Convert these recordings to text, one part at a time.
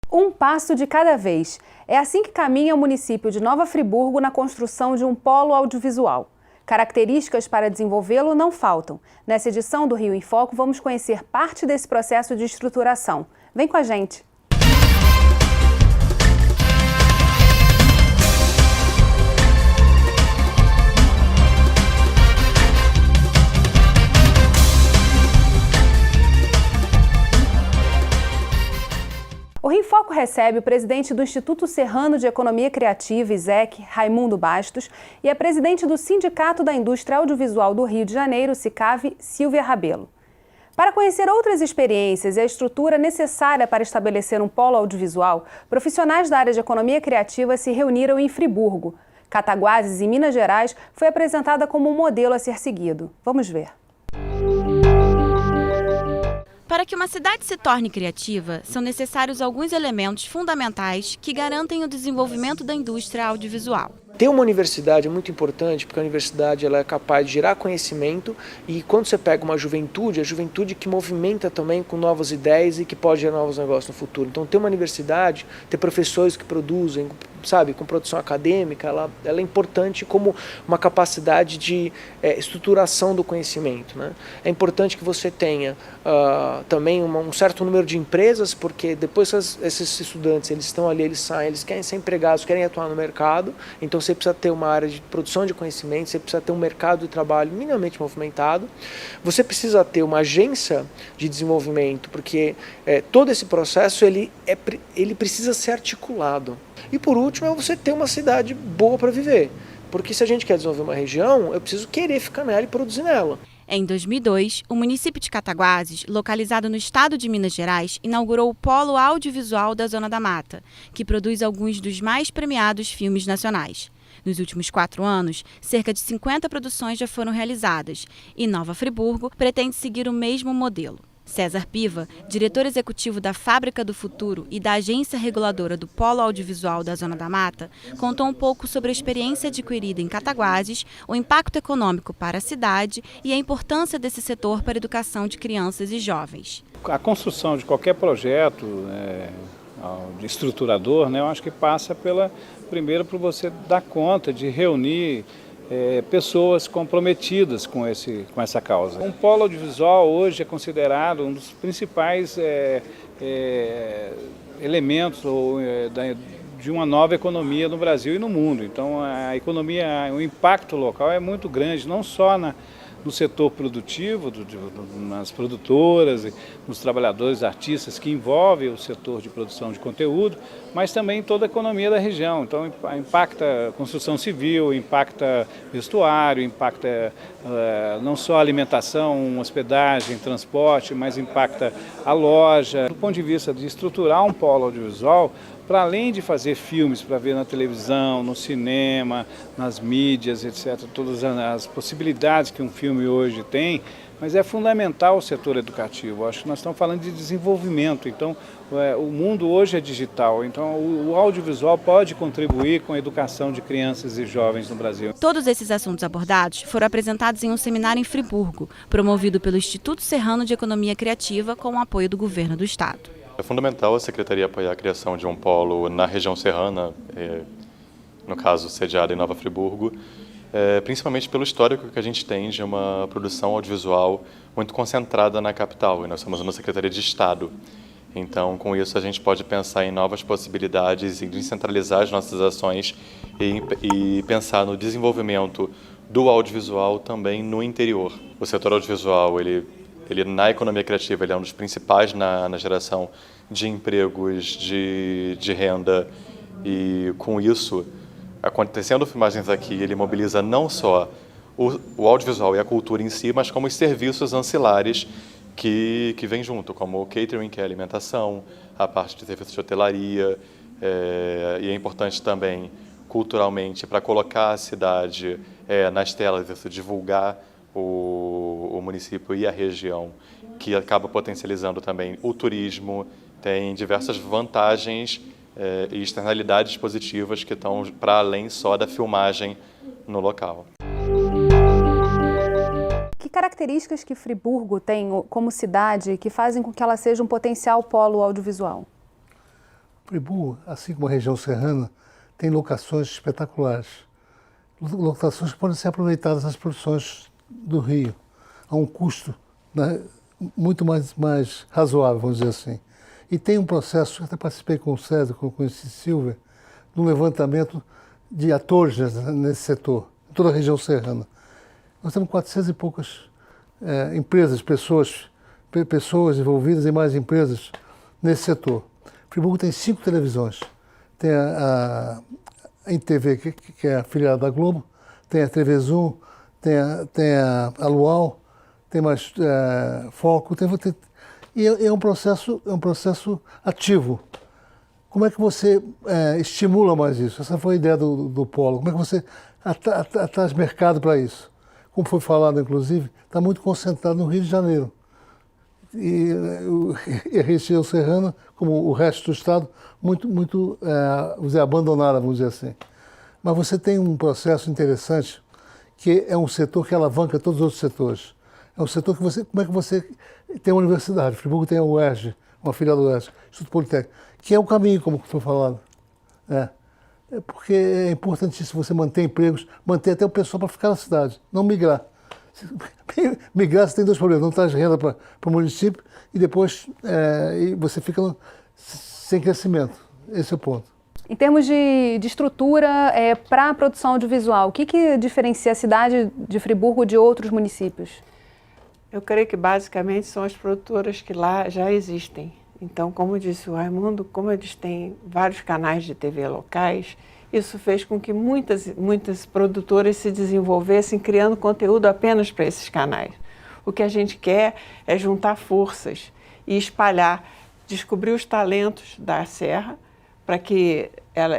Um passo de cada vez. É assim que caminha o município de Nova Friburgo na construção de um polo audiovisual. Características para desenvolvê-lo não faltam. Nessa edição do Rio em Foco, vamos conhecer parte desse processo de estruturação. Vem com a gente! O Rio em Foco recebe o presidente do Instituto Serrano de Economia Criativa, ISEC, Raimundo Bastos, e a presidente do Sindicato da Indústria Audiovisual do Rio de Janeiro, SICAV, Silvia Rabelo. Para conhecer outras experiências e a estrutura necessária para estabelecer um polo audiovisual, profissionais da área de economia criativa se reuniram em Friburgo. Cataguases, em Minas Gerais, foi apresentada como um modelo a ser seguido. Vamos ver. Para que uma cidade se torne criativa, são necessários alguns elementos fundamentais que garantem o desenvolvimento da indústria audiovisual. Ter uma universidade é muito importante, porque a universidade ela é capaz de gerar conhecimento e quando você pega uma juventude, a juventude que movimenta também com novas ideias e que pode gerar novos negócios no futuro. Então ter uma universidade, ter professores que produzem, sabe, com produção acadêmica, ela é importante como uma capacidade de estruturação do conhecimento, né? É importante que você tenha também um certo número de empresas, porque depois que esses estudantes eles estão ali, eles saem, eles querem ser empregados, querem atuar no mercado, então você precisa ter uma área de produção de conhecimento, você precisa ter um mercado de trabalho minimamente movimentado, você precisa ter uma agência de desenvolvimento, porque todo esse processo ele precisa ser articulado. E por último é você ter uma cidade boa para viver, porque se a gente quer desenvolver uma região, eu preciso querer ficar nela e produzir nela. Em 2002, o município de Cataguases, localizado no estado de Minas Gerais, inaugurou o Polo Audiovisual da Zona da Mata, que produz alguns dos mais premiados filmes nacionais. Nos últimos 4 anos, cerca de 50 produções já foram realizadas e Nova Friburgo pretende seguir o mesmo modelo. César Piva, diretor executivo da Fábrica do Futuro e da agência reguladora do Polo Audiovisual da Zona da Mata, contou um pouco sobre a experiência adquirida em Cataguases, o impacto econômico para a cidade e a importância desse setor para a educação de crianças e jovens. A construção de qualquer projeto de estruturador, eu acho que passa primeiro por você dar conta de reunir pessoas comprometidas com essa causa. Um polo audiovisual hoje é considerado um dos principais elementos de uma nova economia no Brasil e no mundo. Então a economia, o impacto local é muito grande, não só no setor produtivo, nas produtoras, nos trabalhadores, artistas que envolvem o setor de produção de conteúdo, mas também toda a economia da região. Então impacta a construção civil, impacta vestuário, impacta não só a alimentação, hospedagem, transporte, mas impacta a loja. Do ponto de vista de estruturar um polo audiovisual, para além de fazer filmes para ver na televisão, no cinema, nas mídias, etc., todas as possibilidades que um filme hoje tem, mas é fundamental o setor educativo. Acho que nós estamos falando de desenvolvimento, então o mundo hoje é digital, então o audiovisual pode contribuir com a educação de crianças e jovens no Brasil. Todos esses assuntos abordados foram apresentados em um seminário em Friburgo, promovido pelo Instituto Serrano de Economia Criativa com o apoio do governo do estado. É fundamental a Secretaria apoiar a criação de um polo na região serrana, no caso sediado em Nova Friburgo, principalmente pelo histórico que a gente tem de uma produção audiovisual muito concentrada na capital, e nós somos uma Secretaria de Estado. Então, com isso, a gente pode pensar em novas possibilidades e descentralizar as nossas ações e pensar no desenvolvimento do audiovisual também no interior. O setor audiovisual, ele na economia criativa, ele é um dos principais na geração de empregos, de renda, e com isso, acontecendo filmagens aqui, ele mobiliza não só o audiovisual e a cultura em si, mas como os serviços ancilares que vêm junto, como o catering, que é a alimentação, a parte de serviços de hotelaria, e é importante também, culturalmente, para colocar a cidade nas telas, isso, divulgar o município e a região, que acaba potencializando também o turismo, tem diversas vantagens e externalidades positivas que estão para além só da filmagem no local. Que características que Friburgo tem como cidade que fazem com que ela seja um potencial polo audiovisual? Friburgo, assim como a região serrana, tem locações espetaculares. Locações que podem ser aproveitadas nas produções do Rio, a um custo, né, muito mais razoável, vamos dizer assim. E tem um processo, até participei com o César, com esse Silver, de um levantamento de atores nesse setor, em toda a região serrana. Nós temos 400 e poucas empresas, pessoas envolvidas em mais empresas nesse setor. Friburgo tem 5 televisões. Tem a NTV, que é a filiada da Globo, tem a TV Zoom, tem a Luau, tem mais Foco, e é um processo ativo. Como é que você estimula mais isso? Essa foi a ideia do Polo. Como é que você traz mercado para isso? Como foi falado, inclusive, está muito concentrado no Rio de Janeiro. E a região serrana, como o resto do estado, muito abandonada, vamos dizer assim. Mas você tem um processo interessante, que é um setor que alavanca todos os outros setores. É um setor que como é que você tem uma universidade? Friburgo tem a UERJ, uma filial do UERJ, Instituto Politécnico, que é o caminho, como foi falado. Porque é importantíssimo você manter empregos, manter até o pessoal para ficar na cidade, não migrar. Migrar, você tem 2 problemas, não traz renda para o município e depois você fica sem crescimento. Esse é o ponto. Em termos de estrutura para a produção audiovisual, o que diferencia a cidade de Friburgo de outros municípios? Eu creio que basicamente são as produtoras que lá já existem. Então, como disse o Raimundo, como eles têm vários canais de TV locais, isso fez com que muitas produtoras se desenvolvessem criando conteúdo apenas para esses canais. O que a gente quer é juntar forças e espalhar, descobrir os talentos da Serra para que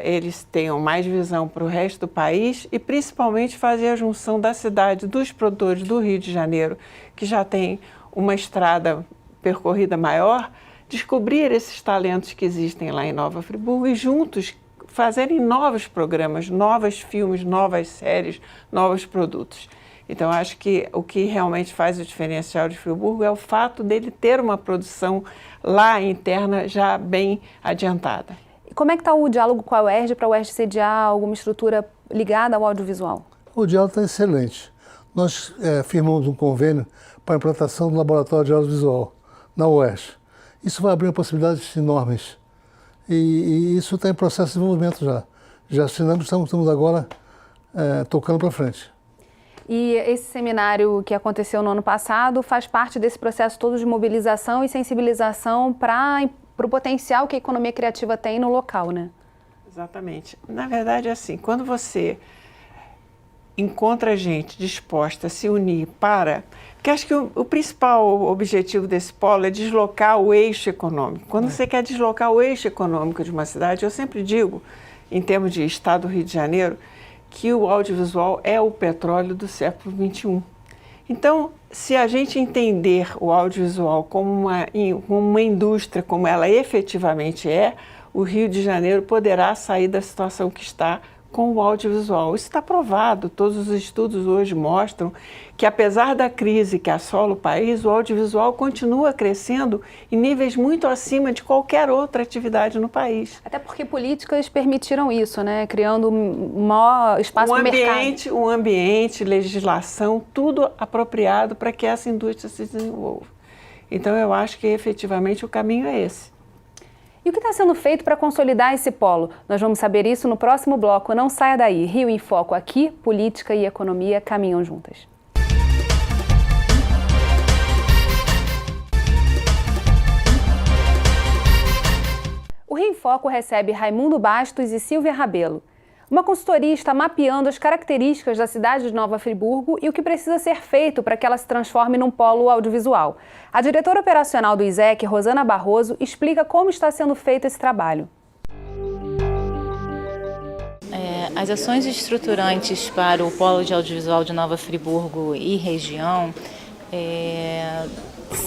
eles tenham mais visão para o resto do país e principalmente fazer a junção da cidade, dos produtores do Rio de Janeiro, que já tem uma estrada percorrida maior, descobrir esses talentos que existem lá em Nova Friburgo e juntos fazerem novos programas, novos filmes, novas séries, novos produtos. Então, acho que o que realmente faz o diferencial de Friburgo é o fato dele ter uma produção lá interna já bem adiantada. E como é que está o diálogo com a UERJ para a UERJ sediar alguma estrutura ligada ao audiovisual? O diálogo está excelente. Nós firmamos um convênio para a implantação do laboratório de audiovisual na UERJ. Isso vai abrir possibilidades enormes. E isso está em processo de desenvolvimento já. Já assinamos, estamos agora tocando para frente. E esse seminário que aconteceu no ano passado faz parte desse processo todo de mobilização e sensibilização para o potencial que a economia criativa tem no local, né? Exatamente. Na verdade, é assim, quando você encontra gente disposta a se unir porque acho que o principal objetivo desse polo é deslocar o eixo econômico. Quando você quer deslocar o eixo econômico de uma cidade, eu sempre digo, em termos de estado do Rio de Janeiro, que o audiovisual é o petróleo do século XXI. Então, se a gente entender o audiovisual como uma indústria, como ela efetivamente é, o Rio de Janeiro poderá sair da situação que está com o audiovisual. Isso está provado, todos os estudos hoje mostram que apesar da crise que assola o país, o audiovisual continua crescendo em níveis muito acima de qualquer outra atividade no país. Até porque políticas permitiram isso, né? Criando um maior espaço no mercado. Um ambiente, legislação, tudo apropriado para que essa indústria se desenvolva. Então eu acho que efetivamente o caminho é esse. E o que está sendo feito para consolidar esse polo? Nós vamos saber isso no próximo bloco. Não saia daí. Rio em Foco aqui, política e economia caminham juntas. O Rio em Foco recebe Raimundo Bastos e Silvia Rabelo. Uma consultoria está mapeando as características da cidade de Nova Friburgo e o que precisa ser feito para que ela se transforme num polo audiovisual. A diretora operacional do ISEC, Rosana Barroso, explica como está sendo feito esse trabalho. As ações estruturantes para o polo de audiovisual de Nova Friburgo e região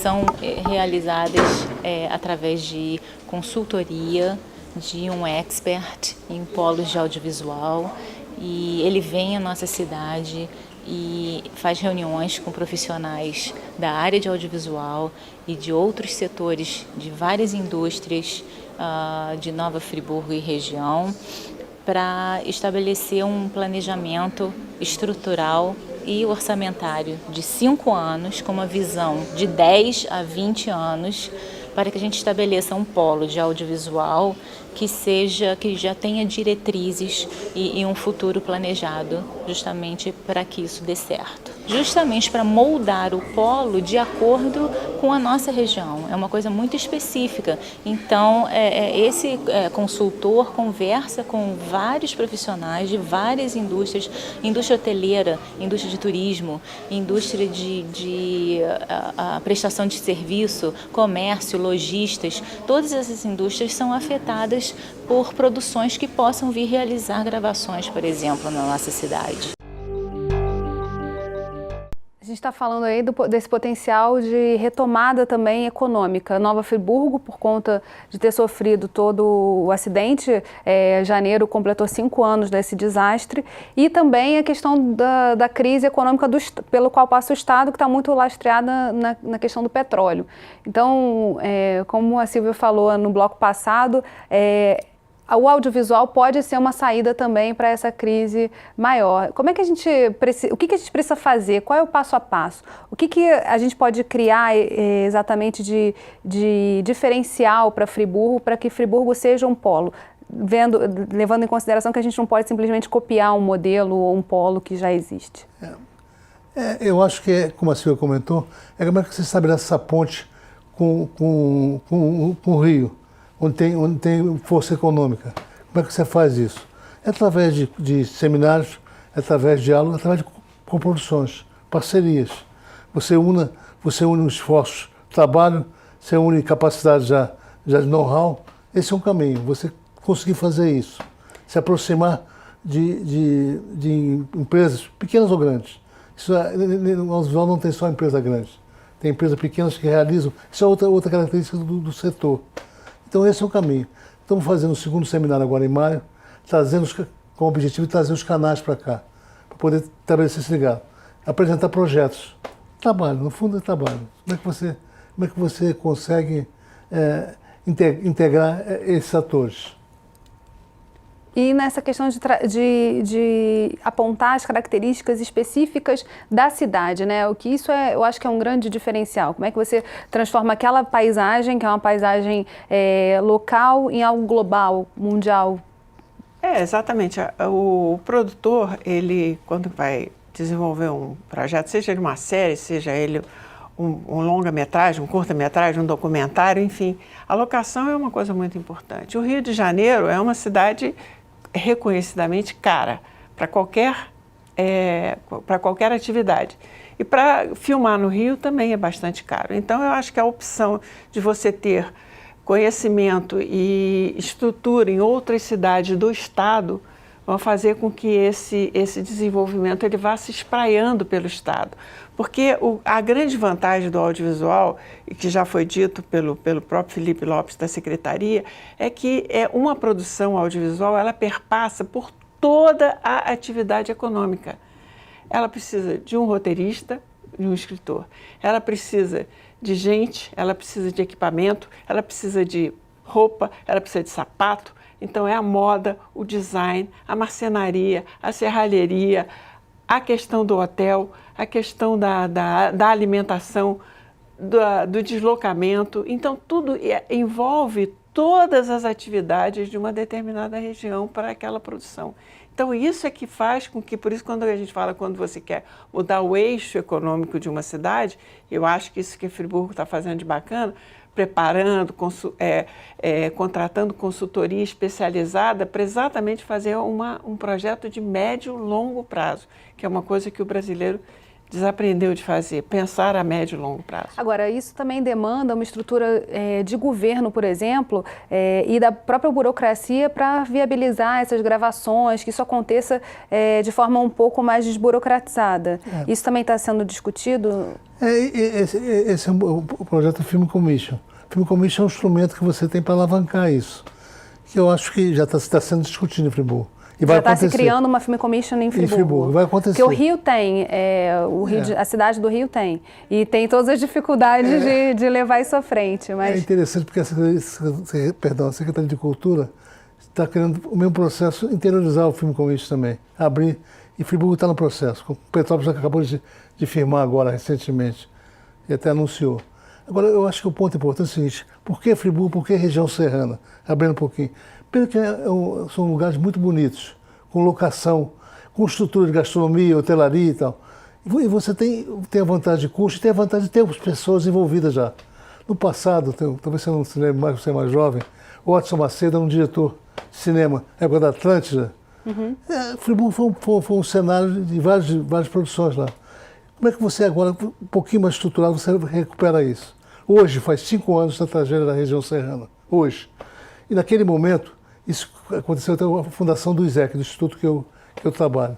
são realizadas através de consultoria, de um expert em polos de audiovisual, e ele vem à nossa cidade e faz reuniões com profissionais da área de audiovisual e de outros setores de várias indústrias de Nova Friburgo e região para estabelecer um planejamento estrutural e orçamentário de 5 anos, com uma visão de 10 a 20 anos, para que a gente estabeleça um polo de audiovisual que já tenha diretrizes e um futuro planejado, justamente para que isso dê certo. Justamente para moldar o polo de acordo com a nossa região. É uma coisa muito específica. Então, esse consultor conversa com vários profissionais de várias indústrias, indústria hoteleira, indústria de turismo, indústria de prestação de serviço, comércio, lojistas. Todas essas indústrias são afetadas por produções que possam vir realizar gravações, por exemplo, na nossa cidade. A gente está falando aí desse potencial de retomada também econômica. Nova Friburgo, por conta de ter sofrido todo o acidente, janeiro completou 5 anos desse desastre, e também a questão da crise econômica pelo qual passa o Estado, que está muito lastreada na questão do petróleo. Então, como a Silvia falou no bloco passado, o audiovisual pode ser uma saída também para essa crise maior. Como é que o que a gente precisa fazer? Qual é o passo a passo? O que a gente pode criar exatamente de diferencial para Friburgo, para que Friburgo seja um polo? Levando em consideração que a gente não pode simplesmente copiar um modelo ou um polo que já existe. Eu acho que, como a Silvia comentou, como é que você estabelece essa ponte com o Rio, onde tem força econômica. Como é que você faz isso? É através de seminários, é através de diálogo, é através de coproduções, parcerias. Você une os esforços, trabalho, você une capacidade já de know-how. Esse é um caminho, você conseguir fazer isso. Se aproximar de empresas, pequenas ou grandes. O audiovisual não tem só empresa grande, tem empresas pequenas que realizam. Isso é outra característica do setor. Então esse é o caminho. Estamos fazendo o 2º seminário agora em maio, com o objetivo de trazer os canais para cá, para poder estabelecer esse ligado. Apresentar projetos. Trabalho, no fundo é trabalho. Como é que você consegue integrar esses atores? E nessa questão de apontar as características específicas da cidade, né? O que isso eu acho que é um grande diferencial. Como é que você transforma aquela paisagem, que é uma paisagem local, em algo global, mundial? Exatamente. O produtor, ele, quando vai desenvolver um projeto, seja ele uma série, seja ele um longa-metragem, um curta-metragem, um documentário, enfim, a locação é uma coisa muito importante. O Rio de Janeiro é uma cidade reconhecidamente cara para qualquer atividade. E para filmar no Rio também é bastante caro. Então, eu acho que a opção de você ter conhecimento e estrutura em outras cidades do estado vão fazer com que esse desenvolvimento ele vá se espraiando pelo estado. Porque a grande vantagem do audiovisual, e que já foi dito pelo próprio Felipe Lopes da Secretaria, é que uma produção audiovisual ela perpassa por toda a atividade econômica. Ela precisa de um roteirista, de um escritor. Ela precisa de gente, ela precisa de equipamento, ela precisa de roupa, ela precisa de sapato. Então é a moda, o design, a marcenaria, a serralheria, a questão do hotel, a questão da alimentação, do deslocamento. Então tudo envolve todas as atividades de uma determinada região para aquela produção. Então isso é que faz com que, por isso quando a gente fala, quando você quer mudar o eixo econômico de uma cidade, eu acho que isso que Friburgo está fazendo de bacana, preparando, contratando consultoria especializada para exatamente fazer um projeto de médio e longo prazo, que é uma coisa que o brasileiro desaprendeu de fazer, pensar a médio e longo prazo. Agora, isso também demanda uma estrutura de governo, por exemplo, e da própria burocracia para viabilizar essas gravações, que isso aconteça de forma um pouco mais desburocratizada. Isso também está sendo discutido? Esse é o projeto Film Commission. Film Commission é um instrumento que você tem para alavancar isso, que eu acho que já está sendo discutido em Friburgo. E vai já está se acontecer. criando uma Film Commission em Friburgo. Em Friburgo, vai acontecer. Porque o Rio tem, a cidade do Rio tem. E tem todas as dificuldades de levar isso à frente. Mas... É interessante porque a Secretaria de Cultura está querendo o mesmo processo, interiorizar o Film Commission também. Abrir, e Friburgo está no processo. O Petrópolis acabou de firmar agora, recentemente, e até anunciou. Agora, eu acho que o ponto importante é o seguinte: por que Friburgo, por que região serrana? Abrindo um pouquinho. Pelo que são lugares muito bonitos, com locação, com estrutura de gastronomia, hotelaria e tal. E você tem a vantagem de custo e tem a vantagem de ter as pessoas envolvidas já. No passado, talvez você não se lembre mais, você é mais jovem, o Watson Macedo era um diretor de cinema, época da Atlântida. Friburgo foi um cenário de várias produções lá. Como é que você agora, um pouquinho mais estruturado, você recupera isso? Hoje, faz 5 anos da tragédia da região serrana. Hoje. E naquele momento, isso aconteceu até a fundação do ISEC, do instituto que eu trabalho.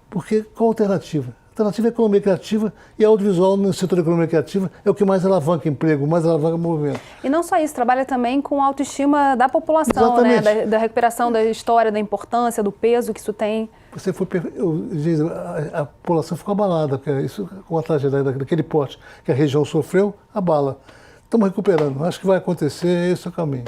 Porque qual a alternativa? A alternativa é a economia criativa, e a audiovisual no setor da economia criativa é o que mais alavanca emprego, mais alavanca movimento. E não só isso, trabalha também com a autoestima da população, né? Da recuperação da história, da importância, do peso que isso tem. A população ficou abalada, porque isso, com a tragédia daquele porte que a região sofreu, abala. Estamos recuperando, acho que vai acontecer, esse é o caminho.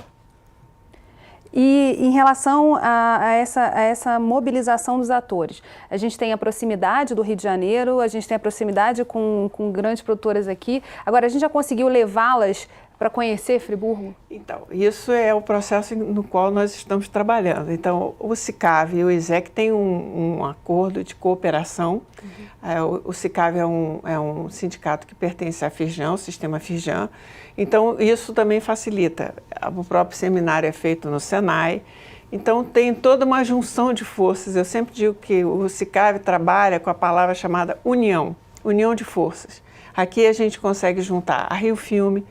E em relação a essa mobilização dos atores, a gente tem a proximidade do Rio de Janeiro, a gente tem a proximidade com grandes produtoras aqui. Agora, a gente já conseguiu levá-las para conhecer Friburgo? Então, isso é o processo no qual nós estamos trabalhando. Então, o SICAV e o ISEC têm um acordo de cooperação. O SICAV é um sindicato que pertence à Firjan, o sistema Firjan. Então, isso também facilita. O próprio seminário é feito no Senai. Então, tem toda uma junção de forças. Eu sempre digo que o SICAV trabalha com a palavra chamada união de forças. Aqui a gente consegue juntar a Rio Filme,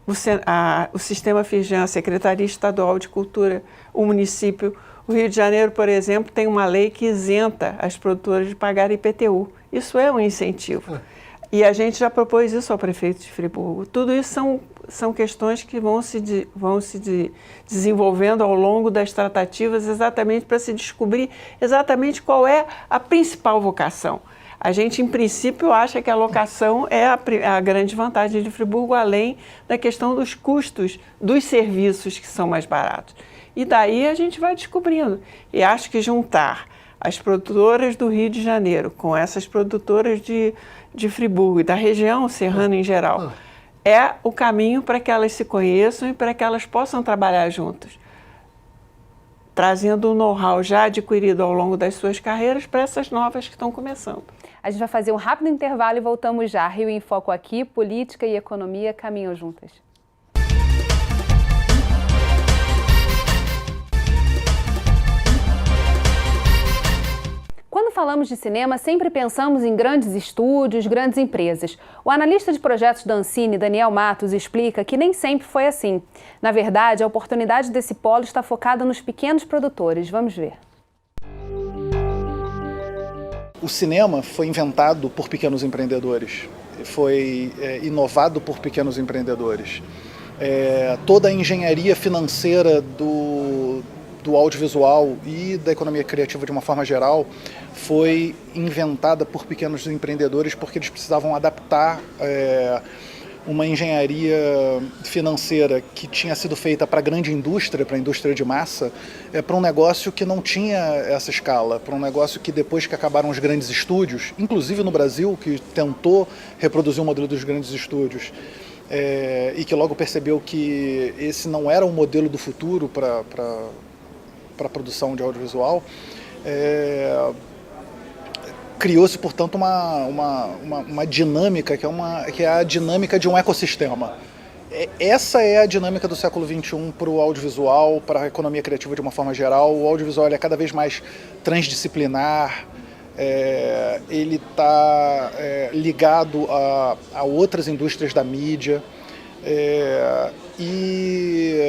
o Sistema Firjan, a Secretaria Estadual de Cultura, o município. O Rio de Janeiro, por exemplo, tem uma lei que isenta as produtoras de pagar IPTU. Isso é um incentivo. E a gente já propôs isso ao prefeito de Friburgo. Tudo isso são questões que vão se desenvolvendo ao longo das tratativas, exatamente para se descobrir exatamente qual é a principal vocação. A gente, em princípio, acha que a locação é a grande vantagem de Friburgo, além da questão dos custos dos serviços que são mais baratos. E daí a gente vai descobrindo. E acho que juntar as produtoras do Rio de Janeiro com essas produtoras de Friburgo e da região serrana em geral é o caminho para que elas se conheçam e para que elas possam trabalhar juntas, trazendo o know-how já adquirido ao longo das suas carreiras para essas novas que estão começando. A gente vai fazer um rápido intervalo e voltamos já. Rio em Foco aqui, política e economia caminham juntas. Quando falamos de cinema, sempre pensamos em grandes estúdios, grandes empresas. O analista de projetos da Ancine, Daniel Matos, explica que nem sempre foi assim. Na verdade, a oportunidade desse polo está focada nos pequenos produtores. Vamos ver. O cinema foi inventado por pequenos empreendedores, foi inovado por pequenos empreendedores. Toda a engenharia financeira do audiovisual e da economia criativa de uma forma geral foi inventada por pequenos empreendedores porque eles precisavam adaptar uma engenharia financeira que tinha sido feita para a grande indústria, para a indústria de massa, para um negócio que não tinha essa escala, para um negócio que depois que acabaram os grandes estúdios, inclusive no Brasil, que tentou reproduzir o modelo dos grandes estúdios, e que logo percebeu que esse não era o modelo do futuro para a produção de audiovisual, criou-se, portanto, uma dinâmica que é a dinâmica de um ecossistema. Essa é a dinâmica do século XXI para o audiovisual, para a economia criativa de uma forma geral. O audiovisual é cada vez mais transdisciplinar, ele está ligado a outras indústrias da mídia, e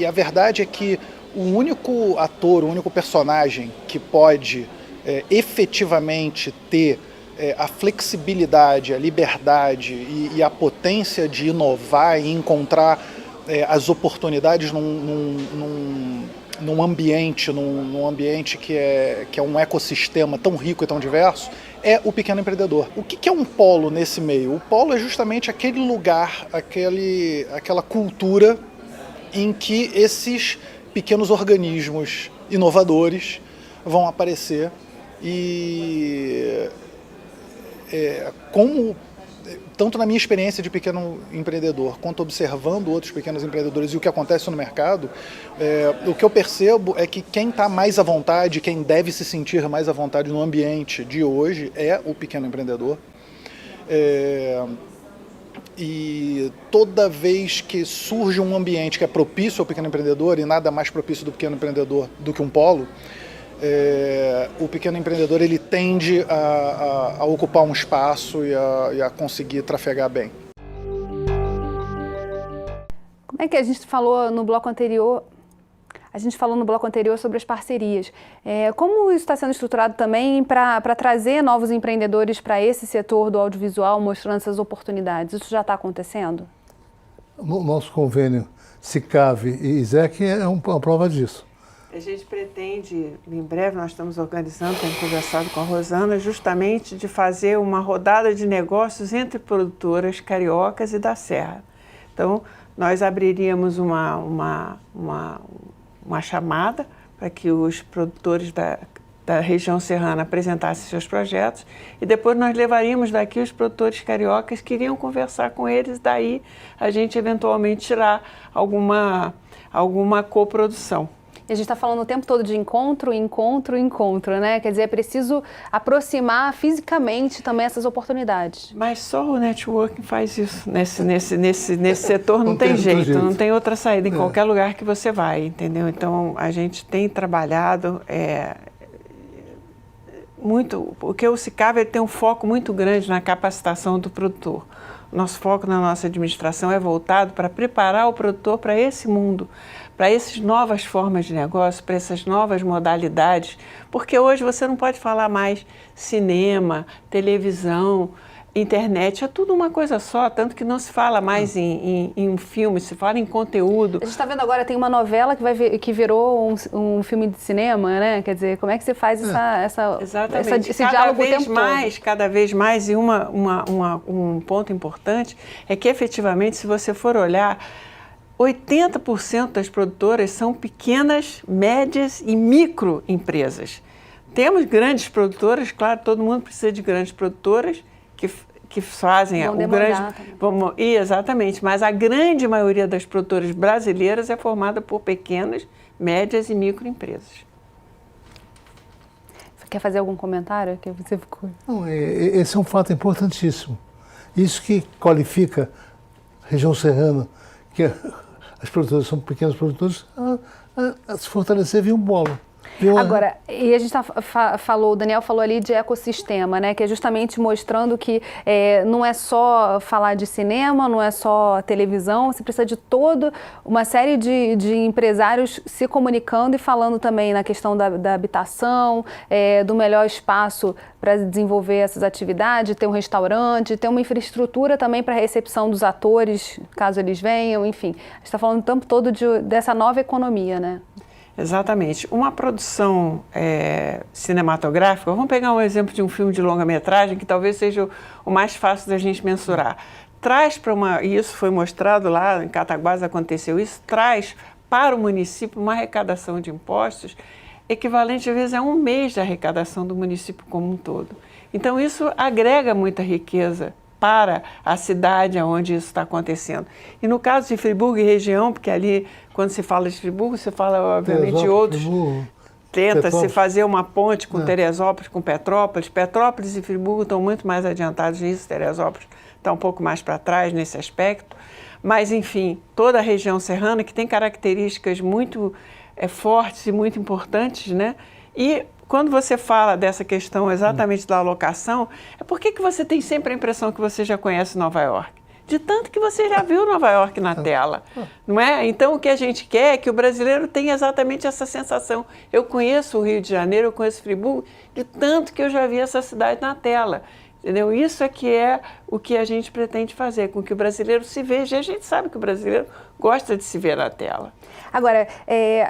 a verdade é que o único ator, o único personagem que pode efetivamente ter a flexibilidade, a liberdade e a potência de inovar e encontrar as oportunidades num ambiente que é um ecossistema tão rico e tão diverso, é o pequeno empreendedor. O que é um polo nesse meio? O polo é justamente aquele lugar, aquela cultura em que esses pequenos organismos inovadores vão aparecer e tanto na minha experiência de pequeno empreendedor, quanto observando outros pequenos empreendedores e o que acontece no mercado, o que eu percebo é que quem está mais à vontade, quem deve se sentir mais à vontade no ambiente de hoje é o pequeno empreendedor. E toda vez que surge um ambiente que é propício ao pequeno empreendedor, e nada mais propício do pequeno empreendedor do que um polo, o pequeno empreendedor ele tende a ocupar um espaço e a conseguir trafegar bem. Como é que a gente falou no bloco anterior? A gente falou no bloco anterior sobre as parcerias. Como isso está sendo estruturado também para trazer novos empreendedores para esse setor do audiovisual, mostrando essas oportunidades? Isso já está acontecendo? O nosso convênio SICAV e ISEC é uma prova disso. A gente pretende, em breve, nós estamos organizando, temos conversado com a Rosana, justamente de fazer uma rodada de negócios entre produtoras cariocas e da Serra. Então, nós abriríamos uma chamada para que os produtores da região serrana apresentassem seus projetos e depois nós levaríamos daqui os produtores cariocas que iriam conversar com eles, daí a gente eventualmente tirar alguma coprodução. E a gente está falando o tempo todo de encontro, né? Quer dizer, é preciso aproximar fisicamente também essas oportunidades. Mas só o networking faz isso. Nesse setor não tem jeito, não tem outra saída em qualquer lugar que você vai, entendeu? Então, a gente tem trabalhado muito, porque o SICAV tem um foco muito grande na capacitação do produtor. Nosso foco na nossa administração é voltado para preparar o produtor para esse mundo, para essas novas formas de negócio, para essas novas modalidades, porque hoje você não pode falar mais cinema, televisão, internet, é tudo uma coisa só, tanto que não se fala mais em um filme, se fala em conteúdo. A gente está vendo agora, tem uma novela que virou um filme de cinema, né? Quer dizer, como é que você faz esse diálogo o tempo todo? Cada vez mais, e um ponto importante é que, efetivamente, se você for olhar, 80% das produtoras são pequenas, médias e microempresas. Temos grandes produtoras, claro, todo mundo precisa de grandes produtoras que fazem o grande... Exatamente, mas a grande maioria das produtoras brasileiras é formada por pequenas, médias e microempresas. Você quer fazer algum comentário? Que você ficou... Não, esse é um fato importantíssimo. Isso que qualifica a região serrana, que as produtoras são pequenos produtores, a se fortalecer via um polo. Agora, e a gente o Daniel falou ali de ecossistema, né? Que é justamente mostrando que não é só falar de cinema, não é só televisão, você precisa de toda uma série de empresários se comunicando e falando também na questão da habitação, do melhor espaço para desenvolver essas atividades, ter um restaurante, ter uma infraestrutura também para a recepção dos atores, caso eles venham, enfim. A gente está falando o tempo todo dessa nova economia, né? Exatamente. Uma produção cinematográfica, vamos pegar um exemplo de um filme de longa-metragem, que talvez seja o mais fácil da gente mensurar. Traz para e isso foi mostrado lá, em Cataguases aconteceu isso, traz para o município uma arrecadação de impostos equivalente, às vezes, a 1 mês de arrecadação do município como um todo. Então, isso agrega muita riqueza para a cidade onde isso está acontecendo. E no caso de Friburgo e região, porque ali, quando se fala de Friburgo, se fala, obviamente, de outros. Tenta-se fazer uma ponte com Teresópolis, com Petrópolis. Petrópolis e Friburgo estão muito mais adiantados nisso, Teresópolis está um pouco mais para trás nesse aspecto. Mas, enfim, toda a região serrana, que tem características muito fortes e muito importantes, né? E quando você fala dessa questão exatamente da alocação, por que você tem sempre a impressão que você já conhece Nova York? De tanto que você já viu Nova York na tela, não é? Então, o que a gente quer é que o brasileiro tenha exatamente essa sensação. Eu conheço o Rio de Janeiro, eu conheço Friburgo, de tanto que eu já vi essa cidade na tela. Entendeu? Isso é que é o que a gente pretende fazer, com que o brasileiro se veja. E a gente sabe que o brasileiro gosta de se ver na tela. Agora,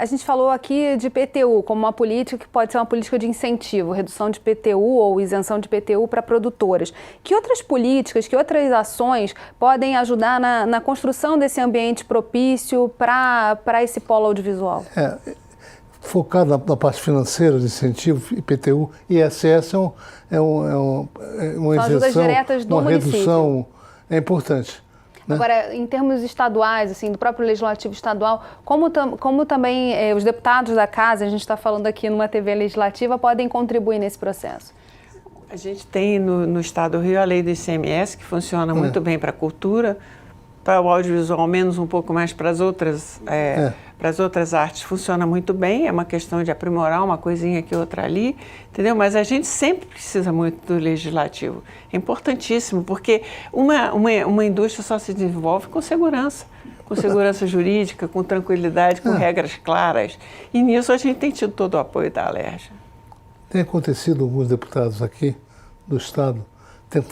a gente falou aqui de IPTU como uma política que pode ser uma política de incentivo, redução de IPTU ou isenção de IPTU para produtoras. Que outras políticas, que outras ações podem ajudar na construção desse ambiente propício para esse polo audiovisual? Focar na parte financeira de incentivo, IPTU, ISS é uma isenção, diretas do uma município. redução importante. Né? Agora, em termos estaduais, assim, do próprio legislativo estadual, como também os deputados da casa, a gente está falando aqui numa TV legislativa, podem contribuir nesse processo? A gente tem no Estado do Rio a lei do ICMS, que funciona muito bem para a cultura, para o audiovisual menos um pouco mais para as outras artes funciona muito bem, é uma questão de aprimorar uma coisinha aqui, outra ali, entendeu? Mas a gente sempre precisa muito do legislativo, é importantíssimo, porque uma indústria só se desenvolve com segurança jurídica, com tranquilidade, com regras claras, e nisso a gente tem tido todo o apoio da Alerj. Tem acontecido alguns deputados aqui do Estado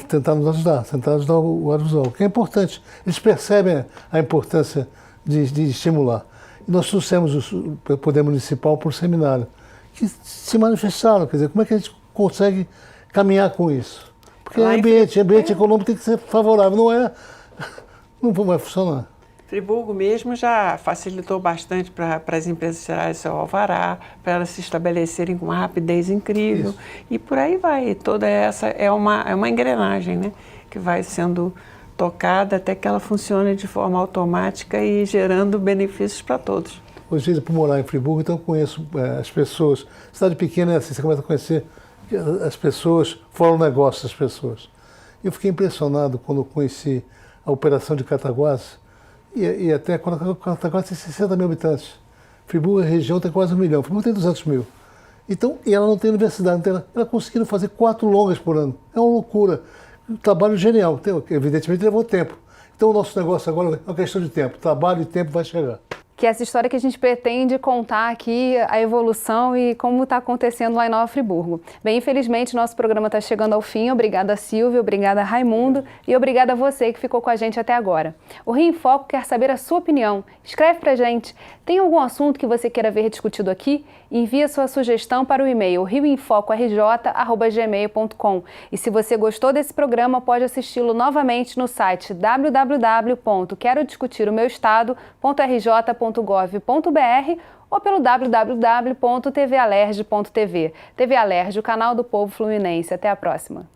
tentar nos ajudar, tentar ajudar o audiovisual, que é importante. Eles percebem a importância de estimular. E nós trouxemos o Poder Municipal para um seminário, que se manifestaram, quer dizer, como é que a gente consegue caminhar com isso? Porque ambiente econômico tem que ser favorável, não vai funcionar. Friburgo mesmo já facilitou bastante para as empresas tirarem seu alvará, para elas se estabelecerem com uma rapidez incrível. Isso. E por aí vai. Toda essa é uma engrenagem, né, que vai sendo tocada até que ela funcione de forma automática e gerando benefícios para todos. Hoje, por morar em Friburgo, então eu conheço as pessoas. Cidade pequena é assim, você começa a conhecer as pessoas, fora o negócio das pessoas. Eu fiquei impressionado quando eu conheci a operação de Cataguases, e até quando Cataguases tem 60 mil habitantes. Friburgo, a região, tem quase 1 milhão. Friburgo tem 200 mil. Então, e ela não tem universidade, ela conseguiu fazer 4 longas por ano. É uma loucura. Um trabalho genial. Evidentemente, levou tempo. Então, o nosso negócio agora é uma questão de tempo. Trabalho e tempo vai chegar. Que é essa história que a gente pretende contar aqui, a evolução e como está acontecendo lá em Nova Friburgo. Bem, infelizmente, nosso programa está chegando ao fim. Obrigada, Silvio, obrigada, Raimundo, e obrigada a você que ficou com a gente até agora. O Rio em Foco quer saber a sua opinião. Escreve pra gente. Tem algum assunto que você queira ver discutido aqui? Envie sua sugestão para o e-mail rioemfocorj@gmail.com. E se você gostou desse programa, pode assisti-lo novamente no site www.querodiscutiromeuestado.rj.gov.br ou pelo www.tvalerj.tv. TV Alerj, o canal do povo fluminense. Até a próxima.